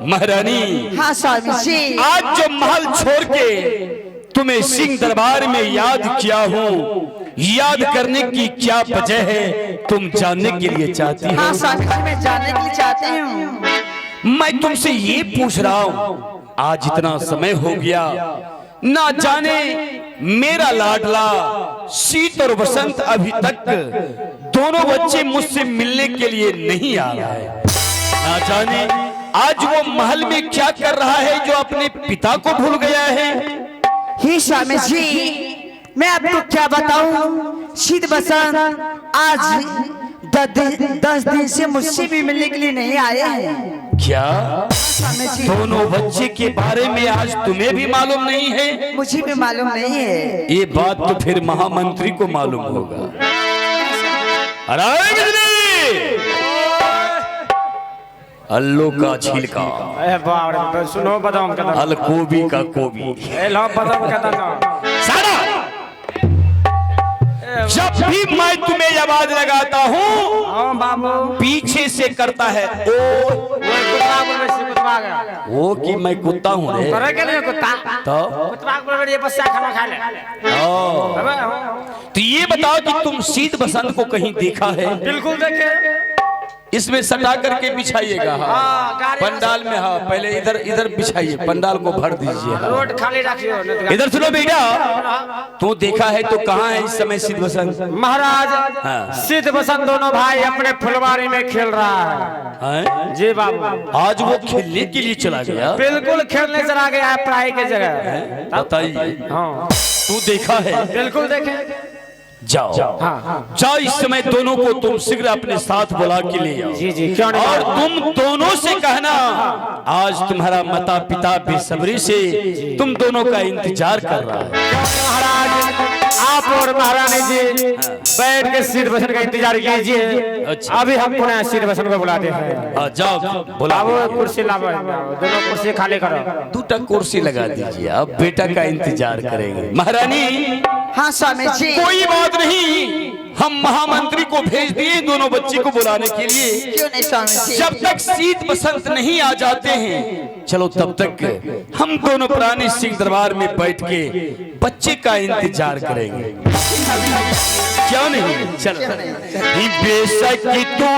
महारानी। हाँ स्वामी जी। आज जो महल छोड़ के तुम्हें सिंह दरबार में याद किया हूँ, याद करने की क्या वजह है तुम जानने के लिए चाहती हो? हाँ स्वामी जी, मैं जानने के लिए चाहती हूँ। मैं तुमसे ये पूछ रहा हूँ, आज इतना समय हो गया, ना जाने मेरा लाडला शीत और वसंत अभी तक दोनों बच्चे मुझसे मिलने के लिए नहीं आ रहा है। ना जाने आज वो महल में क्या कर रहा है जो अपने पिता को भूल गया है। ही स्वामी जी, मैं आपको क्या बताऊं, शीत बसंत आज 10 दिन से मुझसे भी मिलने के लिए नहीं आए हैं। क्या स्वामी जी, दोनों बच्चे के बारे में आज तुम्हें भी मालूम नहीं है? मुझे भी मालूम नहीं है। ये बात तो फिर महामंत्री को मालूम होगा। अरे बिजली! अल्लू का छिलका, सुनो बादाम का अल गोभी का गोभी, बादाम का सारा जब भी मैं तुम्हें आवाज लगाता हूँ बाबू पीछे से करता है ओ वो कि मैं कुत्ता हूँ रे। तो ये बताओ कि तुम शीत बसंत को कहीं देखा है? बिल्कुल देखे, इसमें सटा करके बिछाइएगा। हाँ पंडाल में, हाँ पहले इधर इधर बिछाइए, पंडाल को भर दीजिए। हाँ। रोड खाली रखियो। इधर सुनो बेटा, तू देखा है तो कहाँ है इस समय शीत बसंत? महाराज हाँ। शीत बसंत दोनों भाई अपने फुलवारी में खेल रहा है। जी बाबू, आज वो खेलने के लिए चला गया? बिल्कुल खेलने चला गया है पढ़ाई की जगह। बताइए। हाँ तू देखा है? बिल्कुल देखे। जाओ जाओ, इस समय दोनों को तुम शीघ्र अपने साथ बुला के ले आओ। जी जी, क्यों नहीं। और तुम दोनों से कहना आज तुम्हारा माता पिता बेसब्री से तुम दोनों का इंतजार कर रहा है। महाराज आप और महारानी जी बैठ के शीत बसंत का इंतजार कीजिए। अच्छा। अभी हम पुनः शीत बसंत को बुलाते हैं। जाओ बुलाओ। कुर्सी लाओ, दोनों कुर्सी खाली करो। 2टा कुर्सी लगा दीजिए, अब बेटा का इंतजार करेंगे। महारानी। हाँ स्वामी जी। कोई बात नहीं, हम महामंत्री को भेज दिए दोनों बच्चे को बुलाने के लिए। क्यों नहीं स्वामी जी? जब तक शीत बसंत नहीं आ जाते हैं, चलो तब तक हम दोनों पुराने सिंह दरबार में बैठ के बच्चे का इंतजार करेंगे। क्या नहीं? चलो। बेशक कि तू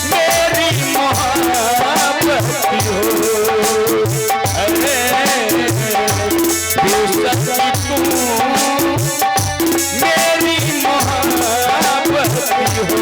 मेरी मोहब्बत हो, अरे बेशक कि तू मेरी मोहब्बत हो,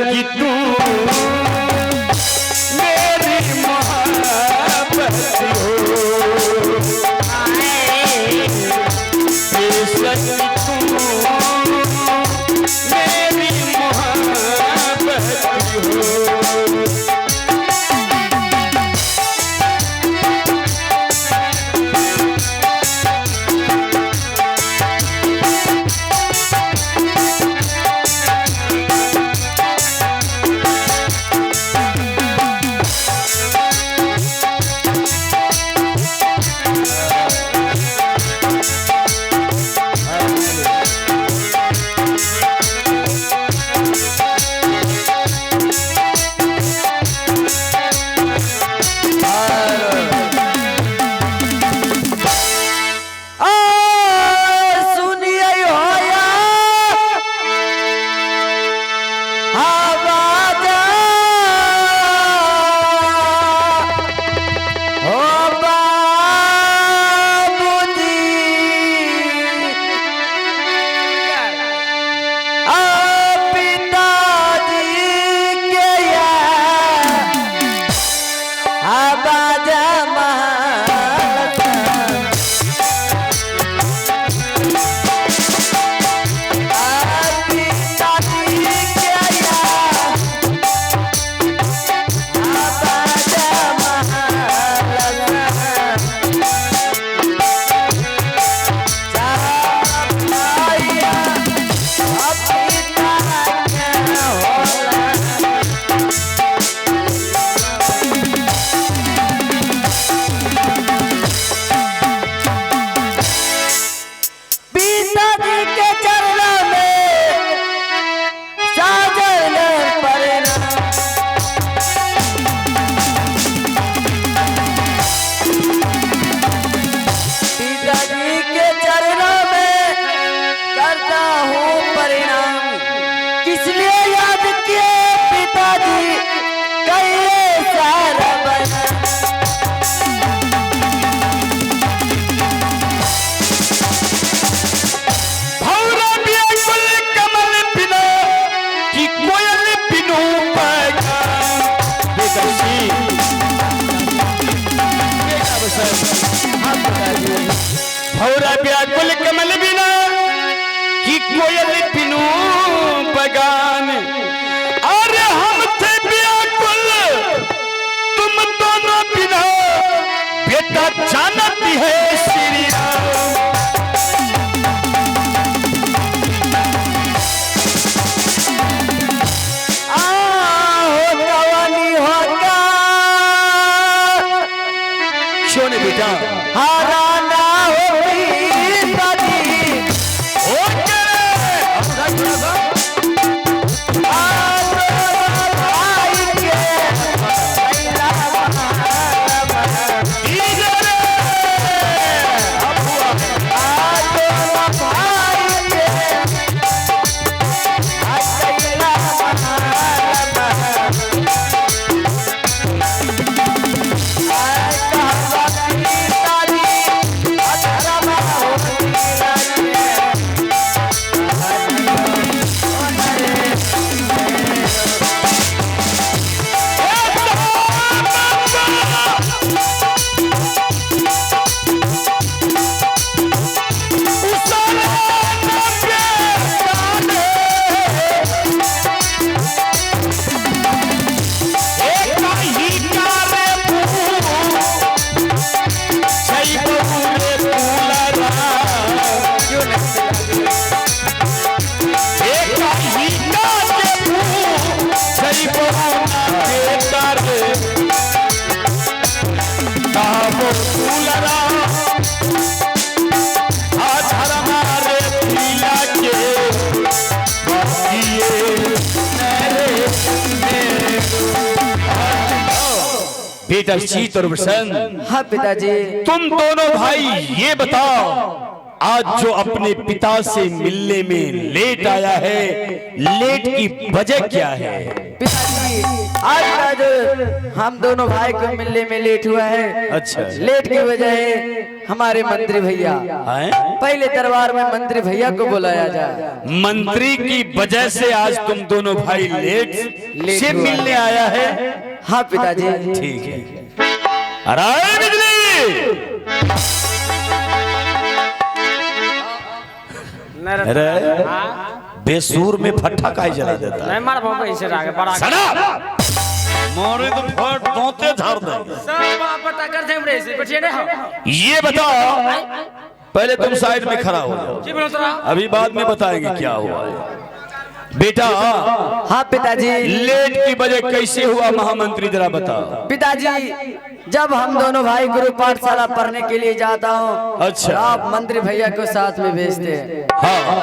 कि तू मेरी मोहब्बत हो, बेशक तू मेरी मोहब्बत हो। कहिए सारा बना भौरा व्याकुल कमल बिना कि कोयल बिनु पैगा बेदर्शी भौरा व्याकुल कमल बिना कि कोयल बिनु बगान अरे हम थे व्याकुल तुम दोनों बिना बेटा जानती है श्री राम क्यों नहीं बेटा हारा ना होती दादी बेटा शीत और वसंत हाँ पिताजी तुम दोनों भाई ये बताओ आज जो अपने पिता से मिलने में लेट आया है लेट की वजह क्या है पिताजी आज का जो हम दोनों भाई को मिलने में लेट हुआ है अच्छा लेट की वजह है हमारे मंत्री भैया हैं? पहले दरबार में मंत्री भैया को बुलाया जाए मंत्री की वजह से आज तुम दोनों भाई लेट से हुआ मिलने आया है हाँ पिताजी ठीक है अरे बिजली अरे बेसूर में फट्टा काहे जला देता है मैं मार भाव इसे आगे बड़ा सना मोरे तो फट दोते झाड़ दे सब पता कर दे हमरे से बैठिए ना ये बताओ पहले तुम साइड में खड़ा हो जाओ जी बोलो तोरा अभी बाद में बताएंगे क्या हुआ है बेटा हाँ पिताजी लेट की वजह कैसे हुआ महामंत्री जरा बताओ पिताजी जब हम दोनों भाई गुरु पाठशाला पढ़ने के लिए जाता हूँ अच्छा। आप मंत्री भैया को साथ में भेजते हैं हाँ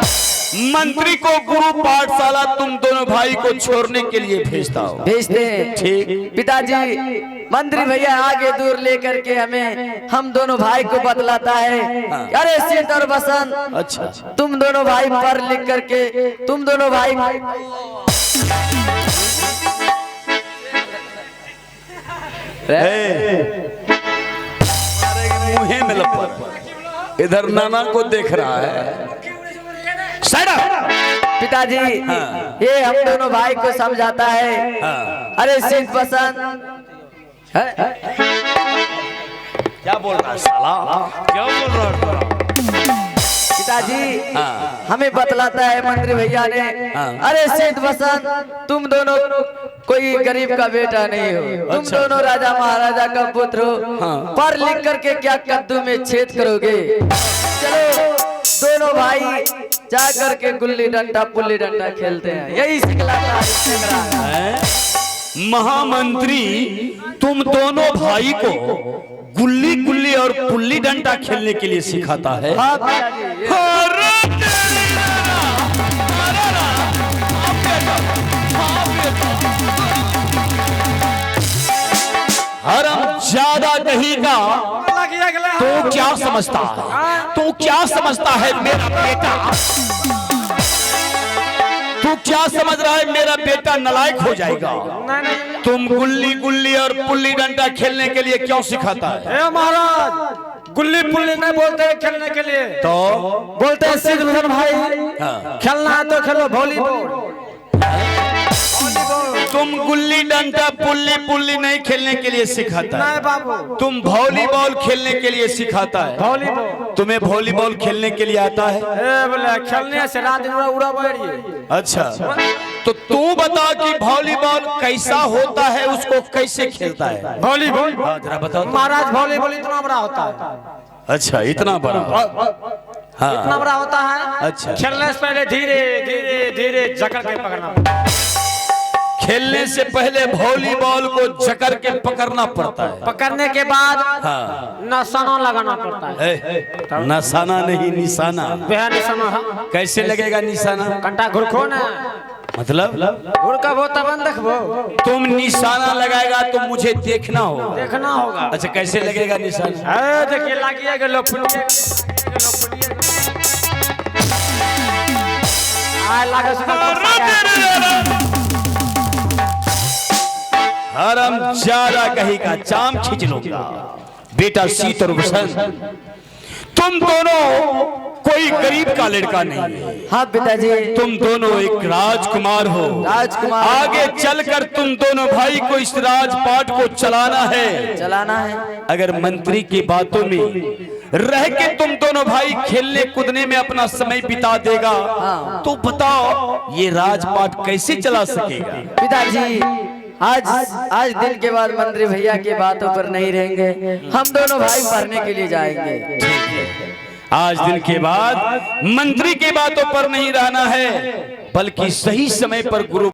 मंत्री को गुरु पाठशाला तुम दोनों भाई को छोड़ने के लिए भेजता हो भेजते हैं ठीक पिताजी मंत्री भैया आगे दूर लेकर के हमें हम दोनों भाई को बतलाता है अरे शीत और बसंत अच्छा तुम दोनों भाई पढ़ लिख करके तुम दोनों भाई मुहे में लपट इधर नाना को देख रहा है साइड पिताजी ये हम दोनों भाई को समझाता है अरे शीत बसंत क्या बोल रहा है साला क्या बोल रहा है पिताजी हमें बतलाता है मंत्री भैया ने अरे शीत बसंत तुम दोनों कोई गरीब का बेटा नहीं हो तुम दोनों राजा महाराजा का पुत्र हो पढ़ लिख करके क्या कद्दू में छेद करोगे चलो दोनों भाई जा करके गुल्ली डंडा पुल्ली डंडा खेलते हैं यही सिखलाता है महामंत्री तुम दोनों भाई को गुल्ली गुल्ली और पुल्ली डंडा खेलने के लिए सिखाता है हाँ पिताजी, ये- अरे तेरी नाना, अरे ना, आप बेटा, आप बेटा। हरम ज्यादा कहीं का तो क्या समझता है तू क्या समझता है मेरा बेटा तू क्या समझ रहा है मेरा बेटा नालायक हो जाएगा? तुम गुल्ली गुल्ली और पुल्ली डंडा खेलने के लिए क्यों सिखाता है? ए महाराज, गुल्ली पुल्ली नहीं बोलते हैं खेलने के लिए, तो बोलते हैं सिद्ध भूषण भाई खेलना है तो खेलो वॉलीबॉल। तुम गुल्ली डंडा पुल्ली पुल्ली नहीं खेलने के लिए सिखाता नहीं है, बाबू, तुम वॉलीबॉल खेलने के लिए सिखाता है। वॉलीबॉल। तुम्हें वॉलीबॉल खेलने के लिए आता है? ए बोले खेलने से रात दिन उड़ा बैठिए। अच्छा, तो तू बता कि वॉलीबॉल कैसा होता है, उसको कैसे खेलता है? वॉलीबॉल जरा बताओ तो। महाराज, वॉलीबॉल इतना बड़ा होता है, अच्छा, इतना बड़ा? हाँ, इतना बड़ा होता है। अच्छा। खेलने से पहले धीरे धीरे धीरे जकड़ के पकड़ना पड़ता है। खेलने से पहले वॉलीबॉल को जकड़ के पकड़ना पड़ता है। पकड़ने के बाद हाँ, निशाना लगाना पड़ता है। निशाना नहीं, निशाना। वह निशाना कैसे लगेगा निशाना? कंटा घुरखो ना, मतलब घुरकबो तब देखबो। तुम निशाना लगाएगा तो मुझे देखना होगा। देखना होगा। अच्छा, कैसे लगेगा निशाना? ए देखिए लागिए गेलो फुलिए, आ लागे हरम ज्यादा कहीं का चाम खींच लूंगा। बेटा शीत और वसंत, तुम दोनों कोई गरीब का लड़का नहीं है। हाँ पिताजी, तुम दोनों एक राजकुमार हो। राजकुमार। आगे चलकर तुम दोनों भाई को इस राजपाट को चलाना है। चलाना है। अगर मंत्री की बातों में रह के तुम दोनों भाई खेलने कूदने में अपना समय बिता देगा, तो बताओ ये राजपाट कैसे चला सकेगा? पिताजी, आज दिन के बाद मंत्री भैया की बातों पर नहीं रहेंगे, हम दोनों भाई पढ़ने के लिए जाएंगे। आज दिन के बाद मंत्री की बातों पर नहीं रहना है, बल्कि सही समय पर गुरु